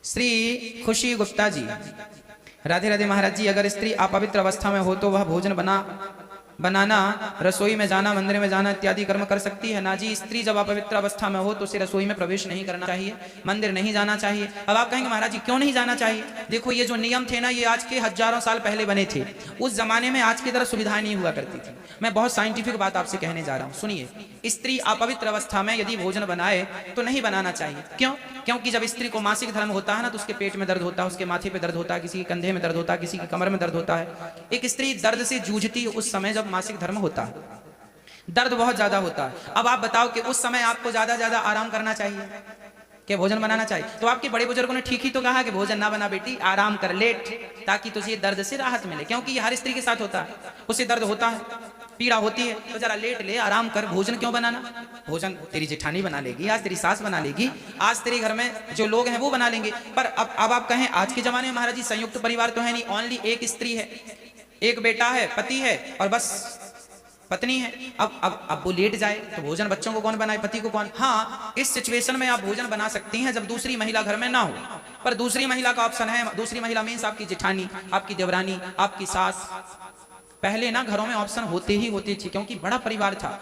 श्री खुशी गुप्ता जी, राधे राधे महाराज जी, अगर स्त्री अपवित्र अवस्था में हो तो वह भोजन बनाना, रसोई में जाना, मंदिर में जाना इत्यादि कर्म कर सकती है ना जी। स्त्री जब अपवित्र अवस्था में हो तो उसे रसोई में प्रवेश नहीं करना चाहिए, मंदिर नहीं जाना चाहिए। अब आप कहेंगे महाराज जी क्यों नहीं जाना चाहिए? देखो ये जो नियम थे ना, ये आज के हजारों साल पहले बने थे। उस जमाने में आज की तरह सुविधाएं नहीं हुआ करती थी। मैं बहुत साइंटिफिक बात आपसे कहने जा रहा हूँ, सुनिए। स्त्री अपवित्र अवस्था में यदि भोजन बनाए तो नहीं बनाना चाहिए। क्यों? क्योंकि जब स्त्री को मासिक धर्म होता है ना, तो उसके पेट में दर्द होता है, उसके माथे पे दर्द होता है, किसी के कंधे में दर्द होता है, किसी की कमर में दर्द होता है। एक स्त्री दर्द से जूझती है उस समय जब मासिक धर्म होता है, दर्द बहुत ज्यादा होता है। अब आप बताओ कि उस समय आपको ज्यादा आराम करना चाहिए कि भोजन बनाना चाहिए? तो आपके बड़े बुजुर्गों ने ठीक ही तो कहा कि भोजन ना बना बेटी, आराम कर, लेट, ताकि तुझे दर्द से राहत मिले। क्योंकि ये हर स्त्री के साथ होता है, उसे दर्द होता है, पीड़ा होती है, तो जरा लेट ले, आराम कर, भोजन क्यों बनाना? भोजन तेरी जेठानी बना लेगी, आज तेरी सास बना लेगी, आज तेरे घर में जो लोग हैं वो बना लेंगे। पर अब आप कहें आज के जमाने में महाराज जी संयुक्त परिवार तो है नहीं, ओनली एक स्त्री है, एक बेटा है, पति है और बस पत्नी है। अब वो लेट जाए तो भोजन बच्चों को कौन बनाए, पति को कौन? हाँ, इस सिचुएशन में आप भोजन बना सकती हैं जब दूसरी महिला घर में ना हो। पर दूसरी महिला का ऑप्शन है, दूसरी महिला मीन्स आपकी जेठानी, आपकी देवरानी, आपकी सास। पहले ना घरों में ऑप्शन होते ही होते थे, क्योंकि बड़ा परिवार था।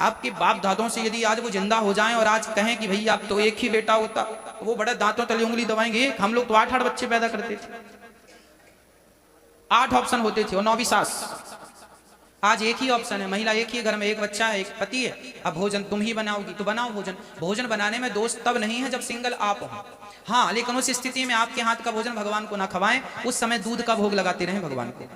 आपके बाप दादों से यदि आज वो जिंदा हो जाएं और आज कहें कि भैया अब तो एक ही बेटा होता, वो बड़े दांतों तले उंगली दबाएंगे। हम लोग तो 8-8 बच्चे पैदा करते थे, 8 ऑप्शन होते थे और 9 भी सास। आज एक ही ऑप्शन है, महिला एक ही घर में, एक बच्चा है, एक पति है। अब भोजन तुम ही बनाओगी तो बनाओ भोजन। भोजन बनाने में दोष तब नहीं है जब सिंगल आप हो। हाँ, लेकिन उस स्थिति में आपके हाथ का भोजन भगवान को ना खवाएं। उस समय दूध का भोग लगाते रहें भगवान को।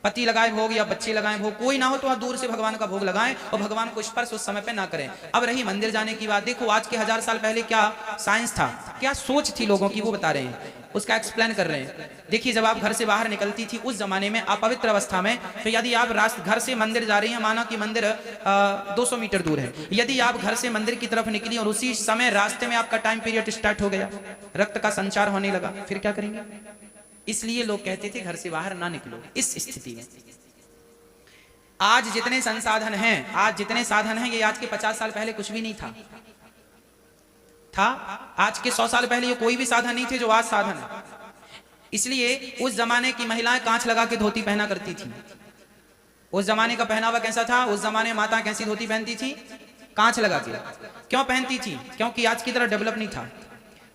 पति लगाए भोग या बच्चे लगाए भोग, कोई ना हो तो आप दूर से भगवान का भोग लगाएं और भगवान को स्पर्श उस समय पे ना करें। अब रही मंदिर जाने की बात, देखो आज के 1000 साल पहले क्या साइंस था, क्या सोच थी लोगों की, वो बता रहे हैं, उसका एक्सप्लेन कर रहे हैं। देखिए, जब आप घर से बाहर निकलती थी उस जमाने में अपवित्र अवस्था में, तो यदि आप घर से मंदिर जा रही हैं, माना कि मंदिर 200 मीटर दूर है, यदि आप घर से मंदिर की तरफ निकली और उसी समय रास्ते में आपका टाइम पीरियड स्टार्ट हो गया, रक्त का संचार होने लगा, फिर क्या करेंगे? इसलिए लोग कहते थे घर से बाहर ना निकलो। इस स्थिति में आज जितने संसाधन हैं, आज जितने साधन हैं, ये आज के 50 साल पहले कुछ भी नहीं था। आज के 100 साल पहले ये कोई भी साधन नहीं थे जो आज साधन है। इसलिए उस जमाने की महिलाएं कांच लगा के धोती पहना करती थी। उस जमाने का पहनावा कैसा था? उस जमाने में माता कैसी धोती पहनती थी? कांच लगा के। क्यों पहनती थी? क्योंकि आज की तरह डेवलप नहीं था।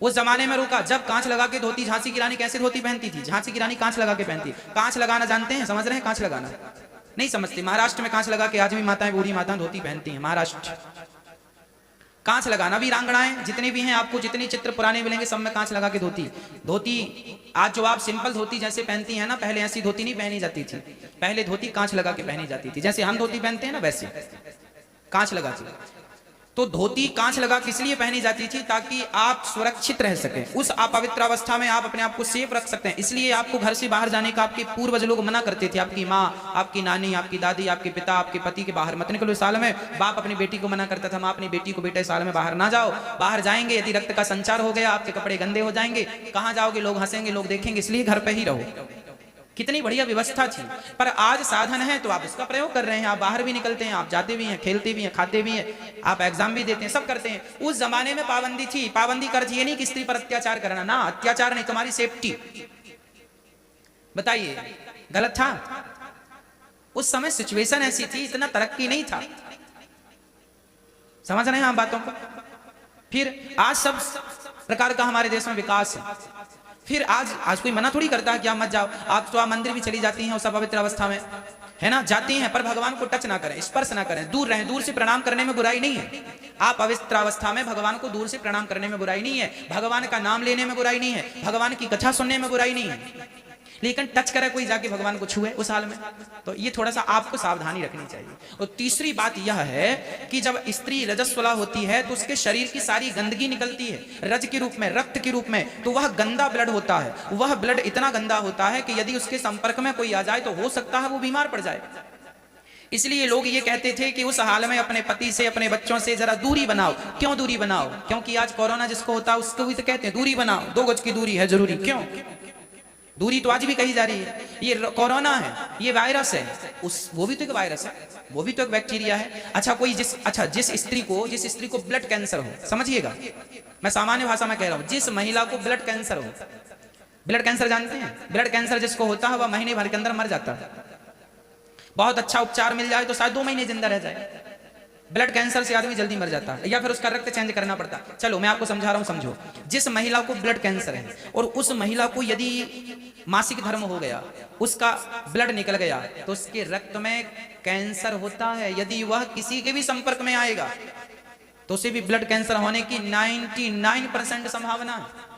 उस जमाने में रुका जब कांच लगा के धोती, झांसी की रानी कैसे धोती पहनती थी? झांसी की रानी कांच लगा के पहनती। कांच लगाना जानते हैं, समझ रहे हैं? कांच लगाना नहीं समझते। महाराष्ट्र में कांच लगा के आज भी माताएं, बूढ़ी माताएं धोती पहनती हैं। महाराष्ट्र कांच लगाना, भी रांगड़ाएं जितने भी हैं, आपको जितने चित्र पुराने मिलेंगे सब में कांच लगा के धोती। आज जो आप सिंपल धोती जैसे पहनती हैं ना, पहले ऐसी धोती नहीं पहनी जाती थी। पहले धोती कांच लगा के पहनी जाती थी, जैसे हम धोती पहनते हैं ना वैसे कांच लगा के। तो धोती कांच लगा किस लिए पहनी जाती थी? ताकि आप सुरक्षित रह सकें, उस अपवित्र अवस्था में आप अपने आप को सेफ रख सकते हैं। इसलिए आपको घर से बाहर जाने का आपके पूर्वज लोग मना करते थे। आपकी माँ, आपकी नानी, आपकी दादी, आपके पिता, आपके पति के बाहर मत निकलो साल में। बाप अपनी बेटी को मना करता था, माँ अपनी बेटी को, बेटे साल में बाहर ना जाओ। बाहर जाएंगे यदि रक्त का संचार हो गया, आपके कपड़े गंदे हो जाएंगे, कहाँ जाओगे? लोग हंसेंगे, लोग देखेंगे, इसलिए घर पे ही रहो। कितनी बढ़िया व्यवस्था थी। पर आज साधन है तो आप उसका प्रयोग कर रहे हैं। आप बाहर भी निकलते हैं, आप जाते भी हैं, खेलते भी हैं, खाते भी हैं, आप एग्जाम भी देते हैं, सब करते हैं। उस जमाने में पाबंदी थी। पाबंदी कर ये नहीं कि स्त्री पर अत्याचार करना, ना, अत्याचार नहीं, तुम्हारी सेफ्टी। बताइए, गलत था? उस समय सिचुएशन ऐसी थी, इतना तरक्की नहीं था। समझ रहे हैं आप बातों को? फिर आज सब प्रकार का हमारे देश में विकास है। फिर आज कोई मना थोड़ी करता है कि आप मत जाओ। आज तो आप मंदिर भी चली जाती हैं उस अपवित्र अवस्था में, है ना, जाती हैं, पर भगवान को टच ना करें, स्पर्श ना करें, दूर रहें। दूर से प्रणाम करने में बुराई नहीं है। आप पवित्र अवस्था में भगवान को दूर से प्रणाम करने में बुराई नहीं है, भगवान का नाम लेने में बुराई नहीं है, भगवान की कथा सुनने में बुराई नहीं है। लेकिन टच करे कोई जाके भगवान को छुए उस हाल में, तो ये थोड़ा सा आपको सावधानी रखनी चाहिए। और तीसरी बात यह है कि जब स्त्री रजस्वला होती है तो उसके शरीर की सारी गंदगी निकलती है रज के रूप में, रक्त के रूप में। तो वह गंदा ब्लड होता है। वह ब्लड इतना गंदा होता है कि यदि उसके संपर्क में कोई आ जाए तो हो सकता है वो बीमार पड़ जाए। इसलिए लोग ये कहते थे कि उस हाल में अपने पति से, अपने बच्चों से जरा दूरी बनाओ। क्यों दूरी बनाओ? क्योंकि आज कोरोना जिसको होता है उसको भी तो कहते हैं दूरी बनाओ, 2 गज की दूरी है जरूरी। क्यों दूरी तो आज भी कही जा रही है। ये कोरोना है, ये वायरस है, वो भी तो एक वायरस है, वो भी तो एक बैक्टीरिया है। अच्छा कोई जिस स्त्री को ब्लड कैंसर हो, समझिएगा मैं सामान्य भाषा में कह रहा हूं, जिस महिला को ब्लड कैंसर हो, ब्लड कैंसर जानते हैं, ब्लड कैंसर जिसको होता है वह महीने भर के अंदर मर जाता है। बहुत अच्छा उपचार मिल जाए तो शायद 2 महीने जिंदा रह जाए। ब्लड कैंसर से आदमी जल्दी मर जाता है, या फिर उसका रक्त चेंज करना पड़ता है। चलो मैं आपको समझा रहा हूं, समझो। जिस महिला को ब्लड कैंसर है और उस महिला को यदि मासिक धर्म हो गया, उसका ब्लड निकल गया, तो उसके रक्त में कैंसर होता है। यदि वह किसी के भी संपर्क में आएगा तो उसे भी ब्लड कैंसर होने की 99% संभावना है।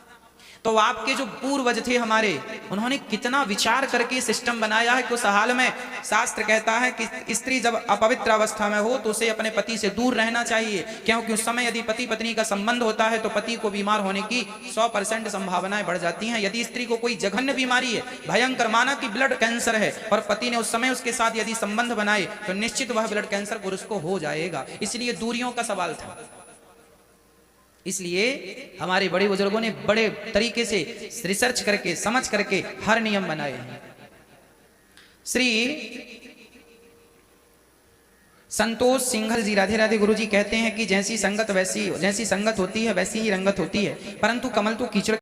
तो आपके जो पूर्वज थे हमारे, उन्होंने कितना विचार करके सिस्टम बनाया है कि उस हाल में शास्त्र कहता है कि स्त्री जब अपवित्र अवस्था में हो तो उसे अपने पति से दूर रहना चाहिए, क्योंकि उस समय यदि पति पत्नी का संबंध होता है तो पति को बीमार होने की 100% संभावनाएं बढ़ जाती हैं। यदि स्त्री को कोई जघन्य बीमारी है, भयंकर, माना कि ब्लड कैंसर है, और पति ने उस समय उसके साथ यदि संबंध बनाए तो निश्चित वह ब्लड कैंसर पुरुष को हो जाएगा। इसलिए दूरियों का सवाल था। इसलिए हमारे बड़े बुजुर्गों ने बड़े तरीके से रिसर्च करके, समझ करके हर नियम बनाए हैं। श्री संतोष सिंघल जी, राधे राधे गुरु जी, कहते हैं कि जैसी संगत होती है वैसी ही रंगत होती है, परंतु कमल तो कीचड़